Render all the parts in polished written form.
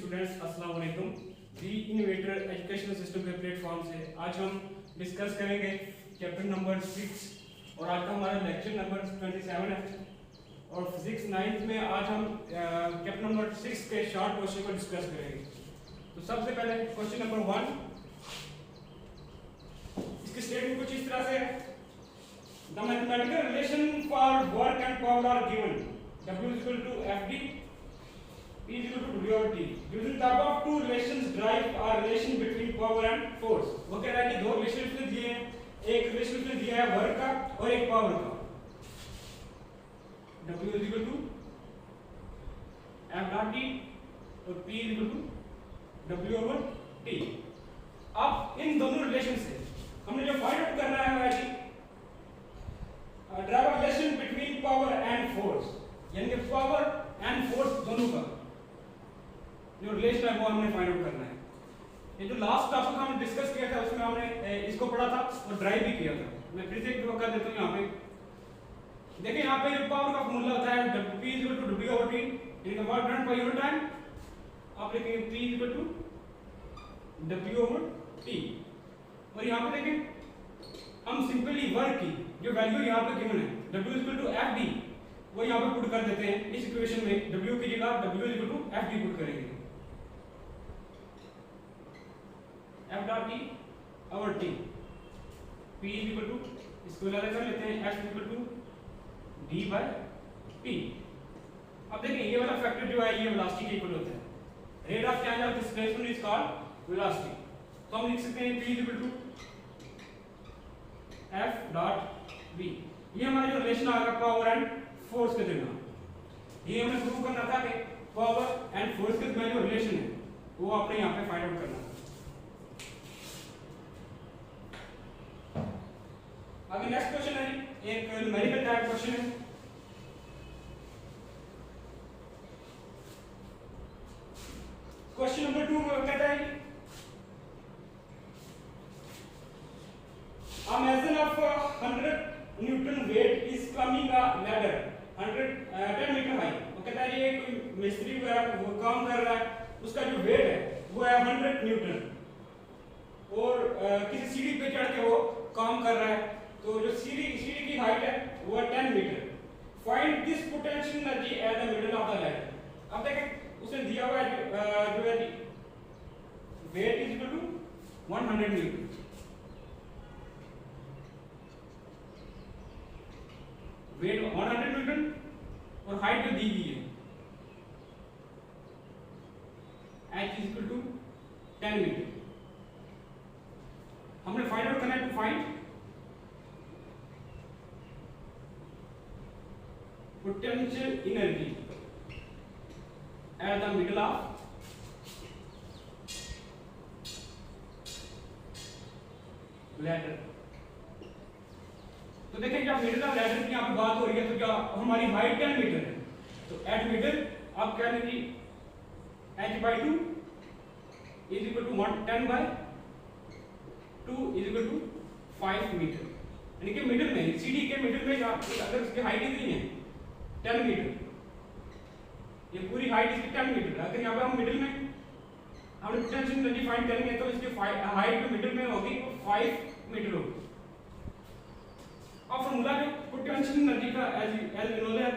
Students, अस्सलाम वालेकुम। दी innovator educational system के प्लेटफॉर्म से आज हम डिस्कस करेंगे चैप्टर नंबर 6 और आज का हमारा लेक्चर नंबर 27 है। और फिजिक्स 9th में आज हम चैप्टर नंबर 6 के शॉर्ट क्वेश्चन को डिस्कस करेंगे। तो सबसे पहले क्वेश्चन नंबर 1, इसकी स्टेटमेंट कुछ इस तरह से है। The mathematical relation for work and power are given, W is equal to FD, P is equal to W over T. Using the above two relations derive a relation between power and force. वो कह रहा है कि दो relation दिए हैं, एक relation दिया है वर्क का और एक पावर का। W is equal to F dot T और P is equal to W over T. अब इन दोनों रिलेशन से हमने जो फाइंड आउट करना है वो है कि drive relation between power and force, यानी कि पावर एंड फोर्स दोनों का जो रिलेशन है वो हमने फाइंड आउट करना है। ये जो लास्ट टॉपिक हमने डिस्कस किया था उसमें हमने इसको पढ़ा था और ड्राइव भी किया था। मैं फिर से एक बार कर देता हूं। यहाँ पे देखिए, यहाँ पे जो पावर का फॉर्मूला होता है P is equal to W over T, यानी work done per unit time. आप लिखेंगे P is equal to W over T। और यहाँ पे देखें हम सिंपली वर्क की जो वैल्यू यहाँ पे गिवन है W is equal to FD, वो यहाँ पे पुट कर देते हैं इस इक्वेशन में। W की जगह W is equal to FD put करेंगे। F dot T over T, P is equal to, इसको अलग कर लेते हैं, F is equal to D by P। अब देखिए ये वाला फैक्टर जो है ये वेलोसिटी के इक्वल होता है। Rate of change of displacement is called velocity. तो हम लिख सकते हैं P is equal to F dot V। ये हमारा जो रिलेशन आ गया पावर एंड फोर्स के दरमियान। ये हमें प्रूव करना था कि पावर एंड फोर्स के दरमियान जो रिलेशन है वो आपने यहाँ पे फाइंड आउट करना है। आगे नेक्स्ट क्वेश्चन है, एक न्यूमेरिकल टाइप क्वेश्चन है। क्वेश्चन नंबर 2 में कहता है a measure of 100 Newton weight is climbing a ladder 10 metre high. वो कहता है ये कोई मिस्त्री वगैरह वो काम कर रहा है, उसका जो वेट है वो है 100 न्यूटन और किसी सीढ़ी पे चढ़ के वो काम कर रहा है। तो जो सीढ़ी की हाइट है वो है 10 metre. Find this potential energy at the middle of the ladder. अब देखें उसने दिया हुआ है जो है weight is equal to 100 newton. Weight 100 newton और हाइट जो दी गई है h is equal to 10 metre. हमने फाइंड आउट करना है to find potential energy at the middle of ladder। तो देखें जब मिडिल ऑफ लैडर की यहाँ पे बात हो रही है तो क्या हमारी हाइट 10 मीटर है, तो एट मिडिल आप क्या लेंगे h/2 is equal to 10 by 2 is equal to 5 metre. यानी कि मिडिल में सीढ़ी के मिडिल में अगर उसकी हाइट इतनी है 10 मीटर, ये पूरी हाइट इसकी 10 मीटर है। अगर यहाँ पे हम मिडिल में हमने पोटेंशियल एनर्जी फाइंड करेंगे तो इसकी हाइट जो मिडिल में होगी वो 5 मीटर होगी। अब फॉर्मूला जो पोटेंशियल एनर्जी का एज यू नो दैट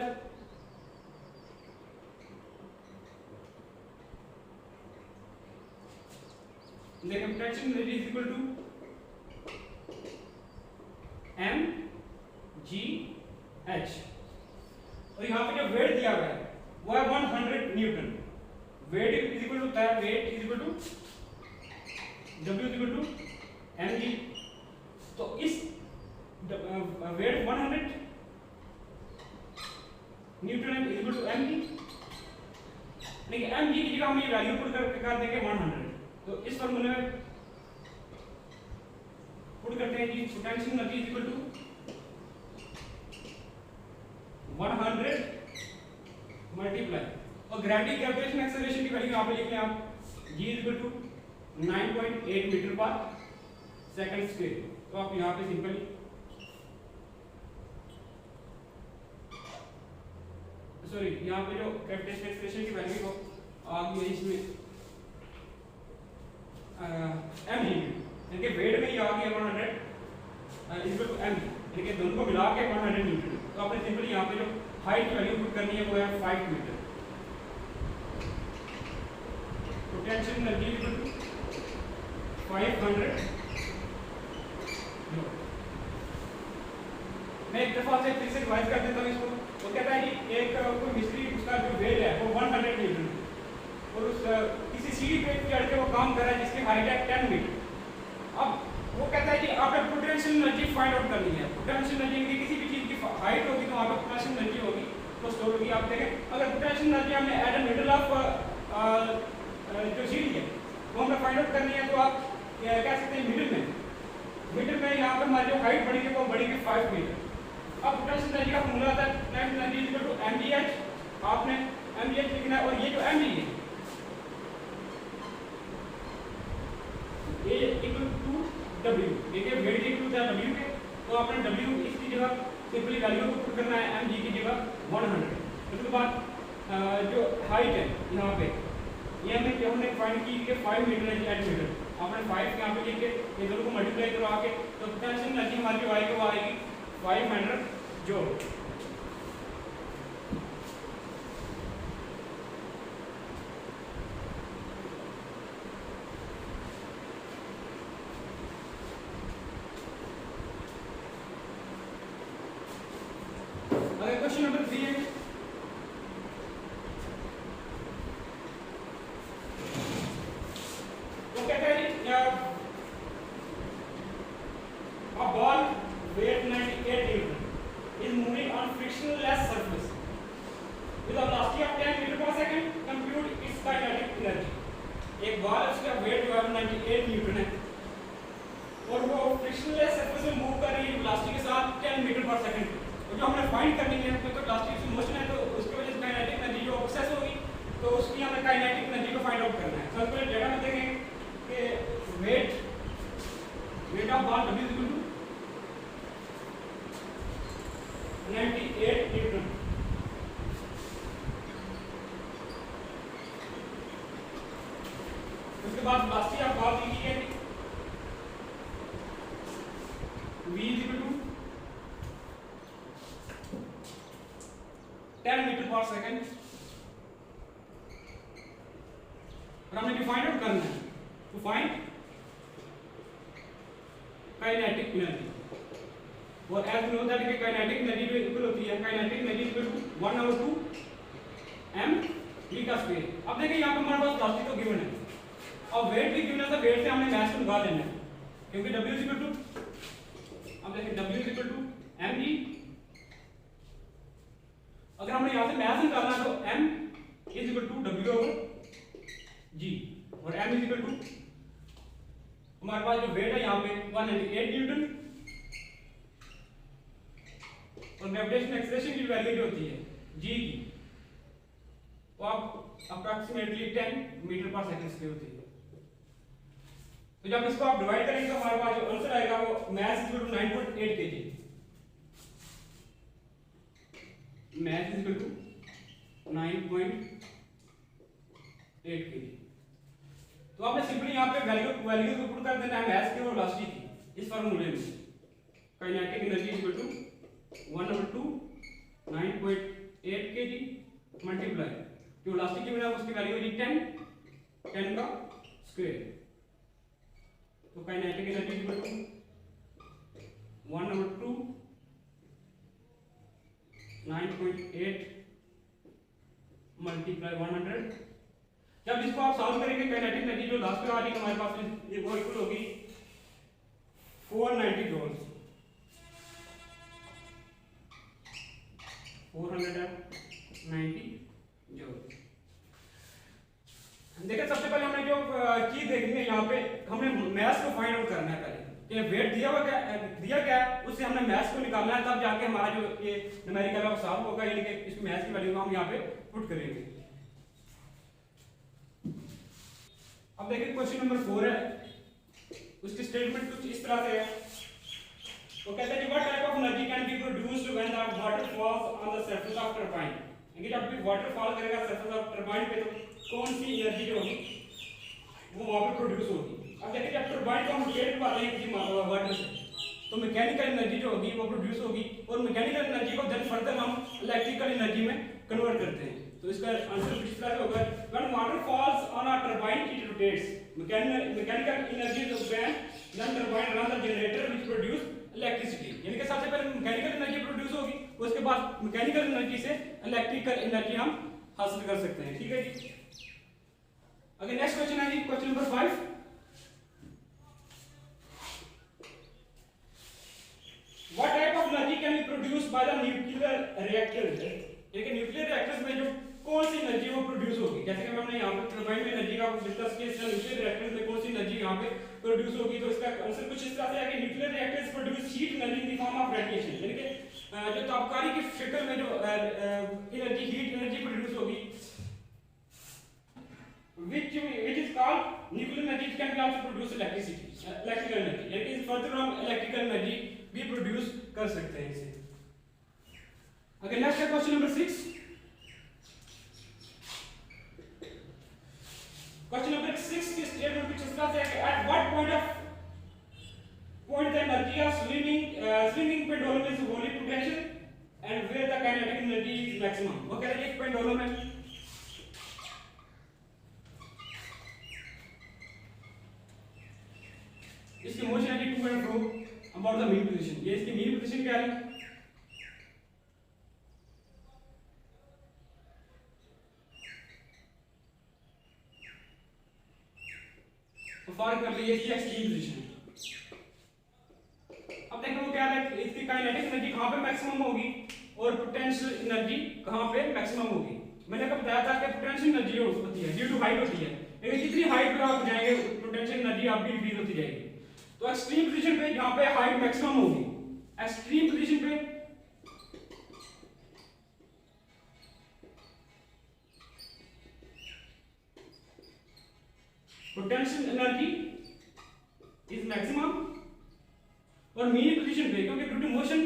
देखिए potential energy is equal to mgh और यहाँ पे जो वेट दिया हुआ है वो है 100 newton. Weight is equal to weight is equal to W is equal to mg। तो इस weight 100 newton is equal to mg, लेकिन mg की जगह हम ये वैल्यू पुट कर देंगे 100। तो इस फॉर्मूले में पुट करते हैं कि potential energy is equal to 100 multiply और ग्रेविटी ग्रेविटेशन एक्सेलरेशन की वैल्यू यहाँ पे लिखें आप g is equal to 9.8 metre per second square. तो आप यहाँ पे सिंपली सॉरी यहाँ पे जो ग्रेविटेशन एक्सेलरेशन की वैल्यू हो आप ये इसमें एम जी इनके वेट में ये आ गया 100 इक्वल टू एम, इनके दोनों को मिला के 100 न्यूटन। तो आपने सिंपली यहाँ पे जो हाइट की वैल्यू पुट करनी है वो है 5 metre. Potential energy equal to 500। मैं एक दफा से फिर से रिवाइज कर देता हूँ इसको। वो कहता है कि एक कोई मिस्त्री उसका जो वेट है वो 100 न्यूटन और उस किसी सीढ़ी पे चढ़ के वो काम कर रहा है जिसकी हाइट है 10 मीटर। अब वो कहता है कि आपने पोटेंशियल एनर्जी फाइंड आउट करनी है। पोटेंशियल एनर्जी की किसी भी चीज की हाइट होगी तो वहाँ पे पोटेंशियल एनर्जी होगी तो स्टोर होगी। आप देखें अगर पोटेंशियल एनर्जी हमने एट द मिडल ऑफ जो सीढ़ी है वो हमें फाइंड आउट करनी है तो आप कह सकते हैं मिडिल में यहाँ पर हमारी जो हाइट बढ़ेगी वो बढ़ेगी 5 मीटर। अब पोटेंशियल एनर्जी का फॉर्मूला आता है potential energy equal to mgh। आपने mgh लिखना है और ये जो mg है ये इक्वल टू w, देखिए वेट इक्वल टू w के तो आपने w इसकी जगह सिंपली वैल्यू को पुट करना है mg की जगह 100। उसके बाद जो हाइट है यहाँ पे ये हमने फाइंड की कि 5 मीटर है 8 मीटर। आपने 5 यहाँ पे लिख के ये दोनों को मल्टीप्लाई करवा के तो पोटेंशियल एनर्जी हमारी जो आएगी वो आएगी 500 जूल। अगर क्वेश्चन नंबर 3 है तो कहता है a ball weight 98 Newton is moving on frictionless surface with a velocity of 10 meter per second. Compute its kinetic energy। एक बॉल उसका वेट जो है 98 न्यूटन है और वो फ्रिक्शनलेस सरफेस में मूव कर रही है वेलोसिटी के साथ 10 मीटर पर सेकंड। तो जो हमने फाइंड करनी है तो वेलोसिटी से मोशन है तो उसकी वजह से काइनेटिक एनर्जी जो एक्सेस होगी तो उसकी हमें काइनेटिक एनर्जी को फाइंड आउट करना है। सबसे पहले डेटा में देखेंगे कि weight of ball W equal to 98 newton. उसके बाद वेलोसिटी ऑफ बॉल लिखी है v equal to 10 metre per second और हमने डिफाइन आउट करना है टू फाइंड काइनेटिक एनर्जी। और एज वी नो दैट कि काइनेटिक एनर्जी जो इक्वल होती है kinetic energy equal to 1/2 m v का स्क्वायर। अब देखिए यहाँ पे हमारे पास वेलोसिटी तो गिवन है और वेट भी गिवन है तो वेट से हमने मास को निकाल देना है क्योंकि w इक्वल टू अब देखिए w इक्वल टू mg। अगर हमने यहाँ से मास निकालना है तो m is equal to w over g और m इज इक्वल टू हमारे पास जो वेट है यहाँ पे 198 न्यूटन और ग्रेविटेशनल एक्सेलरेशन की वैल्यू जो होती है g की वो आप अप्रॉक्सीमेटली 10 मीटर पर सेकंड की होती है। तो जब इसको आप डिवाइड करेंगे तो हमारे पास जो आंसर आएगा वो mass equal to 9.8 kg। Mass equal to 9.8 kg। तो आपने सिंपली यहाँ पे वैल्यू को पुट कर देना है मास की और वेलोसिटी की इस फार्मूले में। Kinetic energy equal to 1/2 9.8 kg multiply जो वेलोसिटी की वैल्यू उसकी वैल्यू होगी 10 का स्क्वायर। तो kinetic energy equal to 1/2 9.8 multiply 100। जब इसको आप सॉल्व करेंगे काइनेटिक एनर्जी जो लास्ट में आ रही है हमारे पास ये वो इक्वल होगी 490 जूल। 490 जूल। देखिए सबसे पहले हमने जो चीज देखनी है यहाँ पे हमने मास को फाइंड आउट करना है पहले कि वेट दिया क्या है उससे हमने मास को निकालना है तब जाके हमारा जो ये न्यूमेरिकल है वो सॉल्व होगा यानी कि इस मास की वैल्यू को हम यहाँ पे पुट करेंगे। अब देखिए क्वेश्चन नंबर 4 है उसकी स्टेटमेंट कुछ इस तरह से है। वो कहते हैं what type of energy can be produced when the water falls on the surface of turbine. यानी जब भी वाटर फॉल करेगा सरफेस ऑफ टरबाइन पे तो कौन सी एनर्जी जो होगी वो वहां पे प्रोड्यूस होगी। अब देखिए जब टरबाइन को हम रोटेट करवाते हैं किसी वाटर से, तो मैकेनिकल एनर्जी जो होगी वो प्रोड्यूस होगी, और मैकेनिकल एनर्जी को देन फर्दर हम इलेक्ट्रिकल एनर्जी में कन्वर्ट करते हैं। तो इसका आंसर कुछ इस तरह से होगा, when water falls on a turbine it rotates, mechanical energy is when then turbine run the generator which produce electricity. यानी कि सबसे पहले मैकेनिकल एनर्जी प्रोड्यूस होगी, उसके बाद मैकेनिकल एनर्जी से इलेक्ट्रिकल एनर्जी हम हासिल कर सकते हैं। ठीक है जी। अगर नेक्स्ट क्वेश्चन है जी, question number 5, what type of energy can be produced by the nuclear reactor. यानी कि न्यूक्लियर रिएक्टर्स में जो कौन सी एनर्जी वो प्रोड्यूस होगी, जैसे कि हमने यहाँ पे टरबाइन में एनर्जी का डिस्कस किया, इसका न्यूक्लियर रिएक्टर्स में कौन सी एनर्जी यहाँ पे प्रोड्यूस होगी। तो इसका आंसर कुछ इस तरह से है कि nuclear reactors produce heat energy in the form of radiation. यानी कि जो तापकारी की शक्ल में जो एनर्जी हीट एनर्जी प्रोड्यूस होगी, which is called nuclear energy, it can be also produce electricity, electrical energy, यानी कि फर्दर हम इलेक्ट्रिकल एनर्जी भी प्रोड्यूस कर सकते हैं इसे। अगर नेक्स्ट है क्वेश्चन नंबर 6, क्वेश्चन नंबर 6 की स्टेटमेंट कुछ इस तरह से है कि at what point the energy of swinging pendulum is wholly potential and where the kinetic energy is maximum। वो कह रहे हैं एक पेंडुलम है, इसकी मोशन है to and fro about the mean position. ये इसकी मीन पोजीशन क्या है, तो फॉर एग्जांपल ये इसकी एक्सट्रीम पोजीशन है। अब देखो क्या है, इसकी काइनेटिक एनर्जी कहां पे मैक्सिमम होगी और पोटेंशियल एनर्जी कहां पे मैक्सिमम होगी। मैंने आपको बताया था कि पोटेंशियल एनर्जी होती है ड्यू टू हाइट होती है, लेकिन जितनी हाइट पर आप जाएंगे पोटेंशियल एनर्जी आपकी इंक्रीज होती जाएगी। तो एक्सट्रीम पोजीशन पे जहां पे हाइट मैक्सिमम होगी, एक्सट्रीम पोजीशन पे पोटेंशियल एनर्जी इज मैक्सिमम, और मीन पोजीशन पे क्योंकि due to motion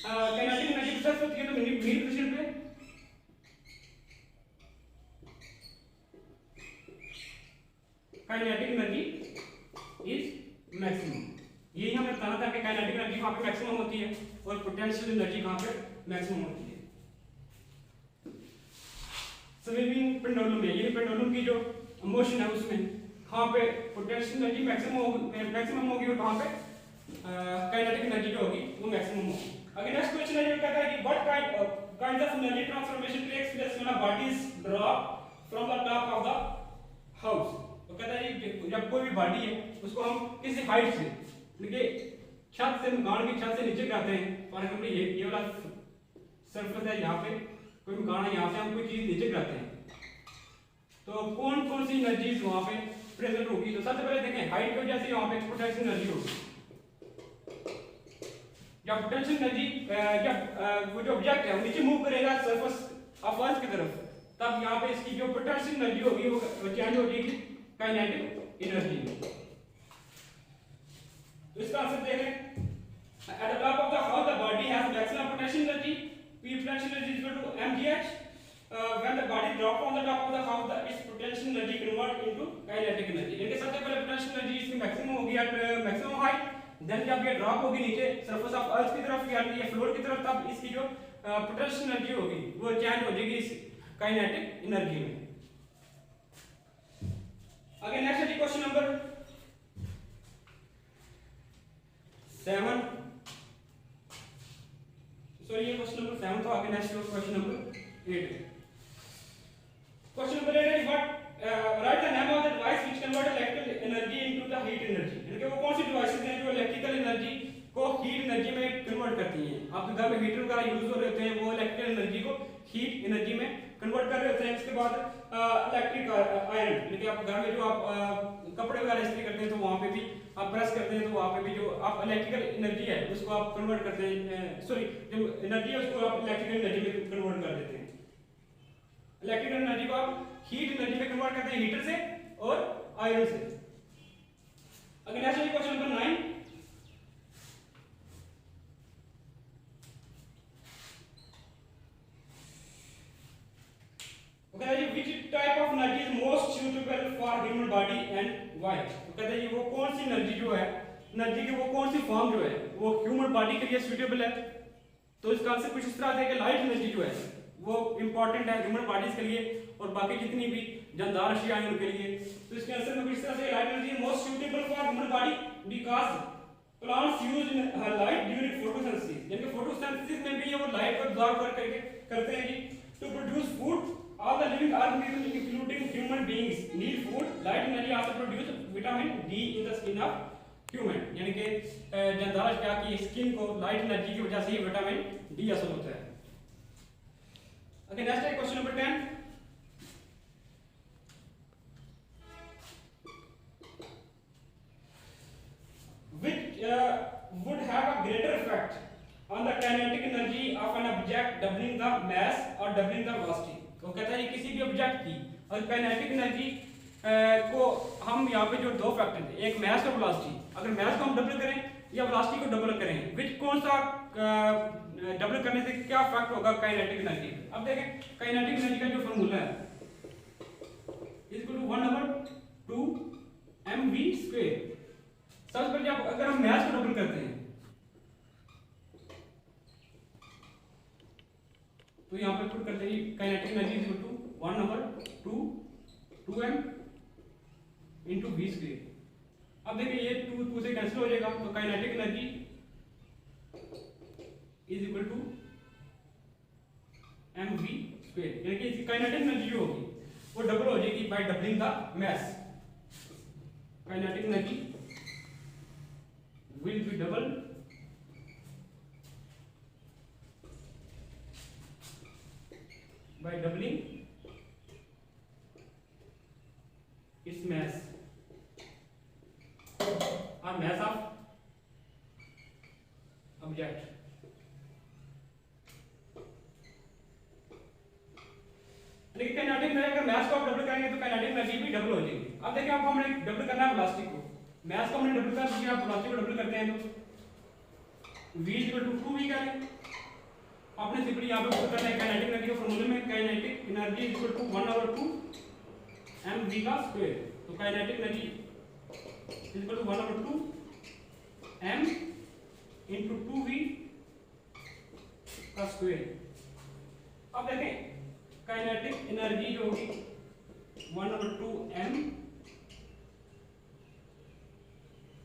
kinetic energy process होती है, तो मीन पोजीशन पे काइनेटिक एनर्जी इज मैक्सिमम। यही हमें बताना था कि काइनेटिक एनर्जी कहां पे मैक्सिमम होती है और पोटेंशियल एनर्जी कहां पे मैक्सिमम होती है। स्विंगिंग पेंडुलम में, ये पेंडुलम की जो मोशन है उसमें कहां पे पोटेंशियल एनर्जी मैक्सिमम होगी और कहां पे काइनेटिक एनर्जी जो होगी वो मैक्सिमम होगी। अगर नेक्स्ट क्वेश्चन है, ये कहता है कि what kind of energy transformation takes place when a body is drop from the top of the house. तो कहता है कि जब कोई भी बॉडी है उसको हम किसी हाइट से, देखिए छत से, मकान की छत से नीचे गिराते हैं, फॉर एग्जांपल ये वाला सरफेस है, यहाँ पे कोई मकान है, यहाँ से हम कोई चीज नीचे गिराते हैं, तो कौन कौन सी एनर्जीज वहाँ पे प्रेजेंट होगी। तो सबसे पहले देखें हाइट की वजह से यहाँ पे पोटेंशियल एनर्जी होगी। जब पोटेंशियल एनर्जी जब वो जो ऑब्जेक्ट है वो नीचे मूव करेगा सरफेस ऑफ अर्थ की तरफ, तब यहाँ पे इसकी जो पोटेंशियल एनर्जी होगी वो चेंज हो जाएगी काइनेटिक एनर्जी में। तो इसका आंसर देखें, at the top of the house the body has maximum potential energy, P potential energy is equal to mgh, when the body drop from the top of the house its potential energy convert into kinetic energy। यानी सबसे पहले potential energy इसकी maximum होगी eight maximum height, then जब ये drop होगी नीचे surface of earth की तरफ या ये फ्लोर की तरफ, तब इसकी जो पोटेंशियल एनर्जी होगी वो चेंज हो जाएगी इस काइनेटिक एनर्जी में। आगे नेक्स्ट है क्वेश्चन नंबर 7, सॉरी ये क्वेश्चन नंबर 7 था। आगे नेक्स्ट क्वेश्चन नंबर 8 है। क्वेश्चन नंबर 8 है what right the name of the device which convert electrical energy into the heat energy. यानी कि वो कौन सी डिवाइसेस हैं जो इलेक्ट्रिकल एनर्जी को हीट एनर्जी में कन्वर्ट करती हैं। आपके घर में हीटर वगैरह यूज हो रहे होते हैं, वो इलेक्ट्रिकल एनर्जी को हीट एनर्जी में कन्वर्ट कर रहे होते हैं। इसके बाद इलेक्ट्रिक आयरन, यानी कि आप घर में जो आप कपड़े वगैरह इस्त्री करते हैं तो वहाँ पे भी आप प्रेस करते हैं, तो वहाँ पे भी जो आप इलेक्ट्रिकल एनर्जी है उसको आप कन्वर्ट करते हैं, सॉरी जो एनर्जी है उसको आप इलेक्ट्रिकल एनर्जी में कन्वर्ट कर देते हैं। इलेक्ट्रिकल एनर्जी को आप हीट एनर्जी में कन्वर्ट करते हैं हीटर से और आयरन से। अगर नेक्स्ट है question number 9, which type of energy is most suitable for human body and why? तो कहते हैं ये वो कौन सी एनर्जी जो है, एनर्जी की वो कौन सी फॉर्म जो है वो ह्यूमन बॉडी के लिए सूटेबल है? तो इसका आंसर कुछ इस तरह से कि लाइट एनर्जी जो है वो इंपॉर्टेंट है ह्यूमन बॉडीज के लिए और बाकी जितनी भी जानदार अशिया हैं उनके लिए। तो इसके आंसर में कुछ इस तरह से light energy most suitable for human body because plants use light during photosynthesis, यानी फोटोसिंथेसिस में भी ये वो लाइट को एब्जॉर्ब करके करते हैं जी to produce food. All the living organisms including human beings need food. Light energy also produce vitamin D in the skin of human, यानी कि जानदार अशिया की स्किन को लाइट एनर्जी की वजह से ही विटामिन डी हासिल होता है। ओके, नेक्स्ट है question number 10। Which would have a greater effect on the kinetic energy of an object doubling the mass or doubling the velocity? तो कहता है किसी भी ऑब्जेक्ट की और काइनेटिक एनर्जी को हम यहाँ पे जो दो फैक्टर थे, एक मास और वेलोसिटी, अगर मास को हम डबल करें या वेलोसिटी को डबल करें, विच कौन सा डबल करने से क्या इफेक्ट होगा काइनेटिक एनर्जी? अब देखें काइनेटिक एनर्जी का जो फार्मूला है इक्वल टू 1/2 mv²। सबसे पहले अगर हम मास को डबल करते हैं तो यहाँ पे पुट करते हैं kinetic energy is equal to 1/2 2m into v²। अब देखिए ये 2 से कैंसिल हो जाएगा तो kinetic energy is equal to mv², यानी कि इसकी काइनेटिक एनर्जी जो होगी वो डबल हो जाएगी by doubling the mass. Kinetic energy will be double by doubling its mass or mass of object। लेकिन काइनेटिक एनर्जी अगर मास को आप डबल करेंगे तो काइनेटिक एनर्जी भी डबल हो जाएगी। अब देखिए आपको हमने डबल करना है वेलोसिटी को, मास को हमने डबल कर दिया, आप वेलोसिटी को डबल करते हैं तो v = 2v करें। आपने सिंपली यहाँ पे पुट करना है काइनेटिक एनर्जी के फॉर्मूले में kinetic energy is equal to 1/2 mv²। तो kinetic energy is equal to 1/2 m into 2v²। अब देखें काइनेटिक एनर्जी जो होगी 1/2 m,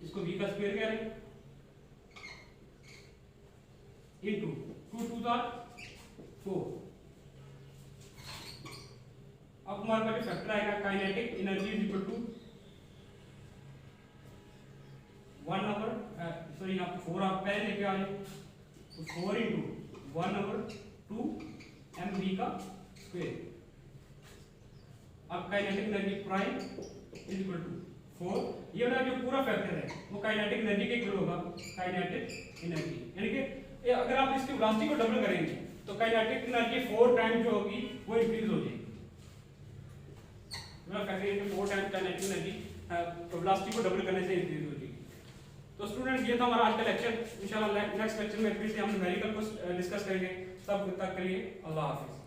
इसको v² करें into 2 2 4। अब हमारे पास फैक्टर आएगा kinetic energy is equal to 1/, यहाँ पे 4 आप पहले लेके आ जाए तो 4 into 1/2 mv²। अब kinetic energy prime is equal to 4, ये वाला जो पूरा फैक्टर है वो काइनेटिक एनर्जी के इक्वल होगा काइनेटिक एनर्जी, यानी कि अगर आप इसकी वेलोसिटी को डबल करेंगे तो काइनेटिक एनर्जी 4 टाइम जो होगी वो इंक्रीज हो जाएगी। मतलब कहते हैं कि 4 टाइम काइनेटिक एनर्जी वेलोसिटी को डबल करने से इंक्रीज हो जाएगी। तो स्टूडेंट ये था हमारा आज का लेक्चर। इंशाल्लाह नेक्स्ट लेक्चर में फिर से हम न्यूमेरिकल को डिस्कस करेंगे। तब तक के लिए अल्लाह हाफिज।